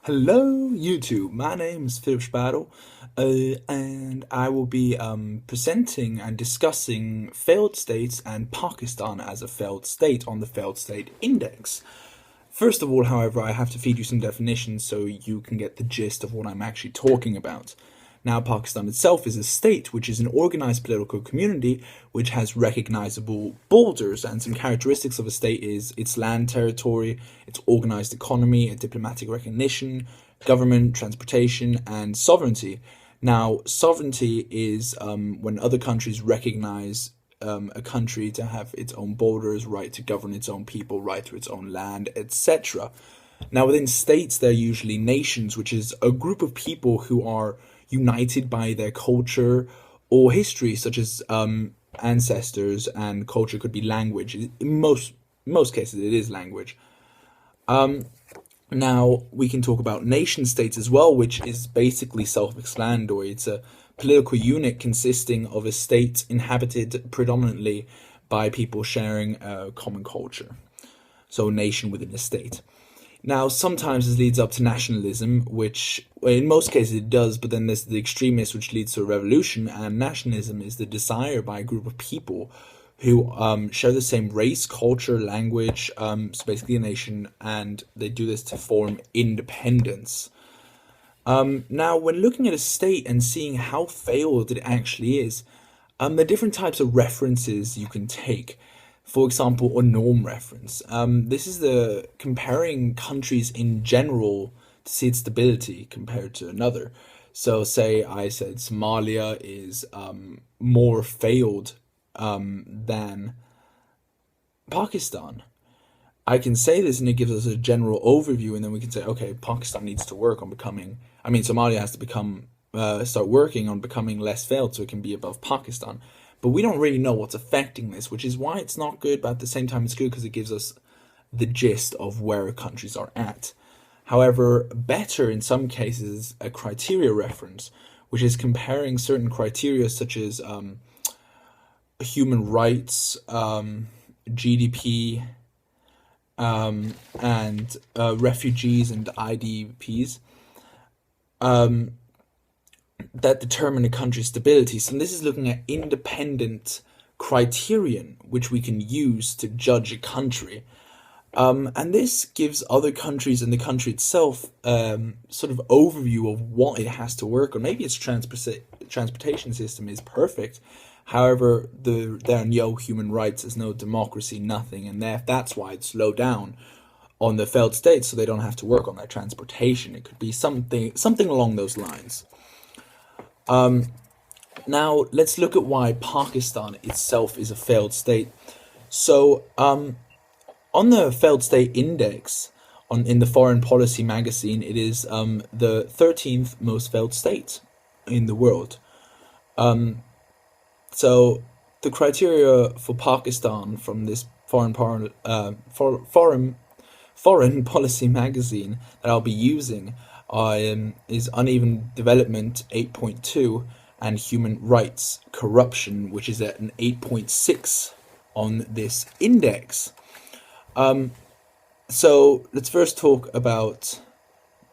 Hello, YouTube. My name is Philip Spadel, and I will be presenting and discussing failed states and Pakistan as a failed state on the failed state index. First of all, however, I have to feed you some definitions so you can get the gist of what I'm actually talking about. Now, Pakistan itself is a state, which is an organized political community which has recognizable borders, and some characteristics of a state is its land territory, its organized economy, a diplomatic recognition, government, transportation, and sovereignty. Now, sovereignty is when other countries recognize a country to have its own borders, right to govern its own people, right to its own land, etc. Now, within states, they're usually nations, which is a group of people who are united by their culture or history, such as ancestors, and culture could be language. In most cases, it is language. Now, we can talk about nation states as well, which is basically self-explanatory. It's a political unit consisting of a state inhabited predominantly by people sharing a common culture. So, a nation within a state. Now, sometimes this leads up to nationalism, which in most cases it does, but then there's the extremist, which leads to a revolution, and nationalism is the desire by a group of people who share the same race, culture, language, so basically a nation, and they do this to form independence. Now, when looking at a state and seeing how failed it actually is, there are different types of references you can take. For example, a norm reference. This is the comparing countries in general to see its stability compared to another. So, say I said Somalia is more failed than Pakistan. I can say this and it gives us a general overview, and then we can say, okay, Pakistan needs to work on becoming. I mean, Somalia has to start working on becoming less failed so it can be above Pakistan. But we don't really know what's affecting this, which is why it's not good, but at the same time, it's good because it gives us the gist of where countries are at. However, better in some cases is a criteria reference, which is comparing certain criteria such as human rights, GDP, and refugees and IDPs that determine a country's stability. So this is looking at independent criterion which we can use to judge a country. And this gives other countries and the country itself sort of overview of what it has to work on. Maybe its transportation system is perfect. However, there are no human rights, there's no democracy, nothing, and that's why it's low down on the failed states, so they don't have to work on their transportation. It could be something along those lines. Now, let's look at why Pakistan itself is a failed state. So, on the failed state index, in the Foreign Policy magazine, it is the 13th most failed state in the world. So, the criteria for Pakistan from this foreign policy magazine that I'll be using is uneven development 8.2 and human rights corruption, which is at an 8.6 on this index. So let's first talk about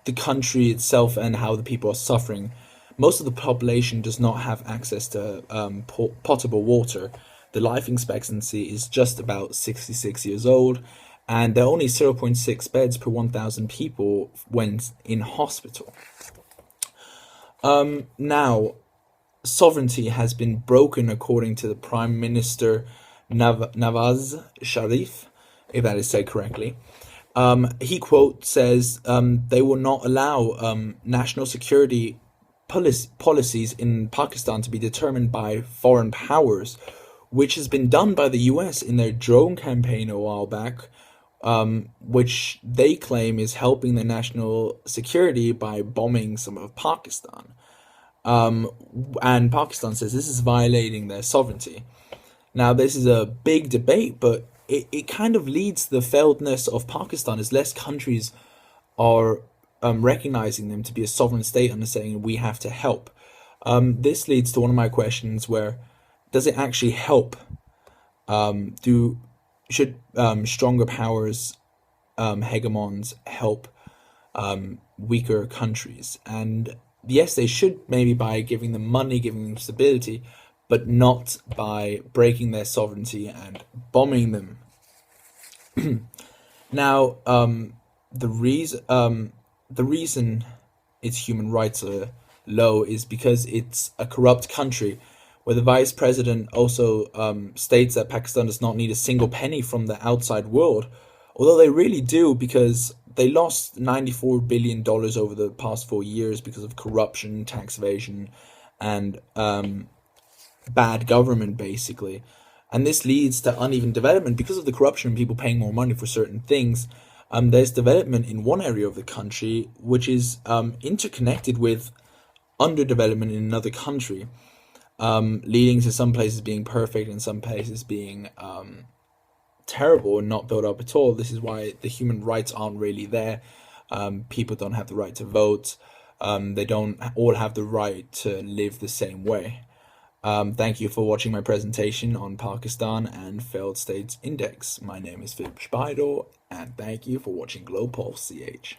the country itself and how the people are suffering. Most of the population does not have access to potable water. The life expectancy is just about 66 years old, and there are only 0.6 beds per 1,000 people when in hospital. Now, sovereignty has been broken according to the Prime Minister Nawaz Sharif, if that is said correctly. He says they will not allow national security policies in Pakistan to be determined by foreign powers, which has been done by the US in their drone campaign a while back, which they claim is helping their national security by bombing some of Pakistan. And Pakistan says this is violating their sovereignty. Now, this is a big debate, but it kind of leads to the failedness of Pakistan as less countries are recognizing them to be a sovereign state and saying we have to help. This leads to one of my questions where does it actually help? Should stronger powers, hegemons, help weaker countries. And yes, they should, maybe by giving them money, giving them stability, but not by breaking their sovereignty and bombing them. Now, the reason its human rights are low is because it's a corrupt country, where the vice president also states that Pakistan does not need a single penny from the outside world, although they really do, because they lost $94 billion over the past 4 years because of corruption, tax evasion, and bad government, basically. And this leads to uneven development because of the corruption and people paying more money for certain things. There's development in one area of the country which is interconnected with underdevelopment in another country, leading to some places being perfect and some places being terrible and not built up at all. This is why the human rights aren't really there. People don't have the right to vote. They don't all have the right to live the same way. Thank you for watching my presentation on Pakistan and Failed States Index. My name is Philip Speidel, and thank you for watching Global Pulse CH.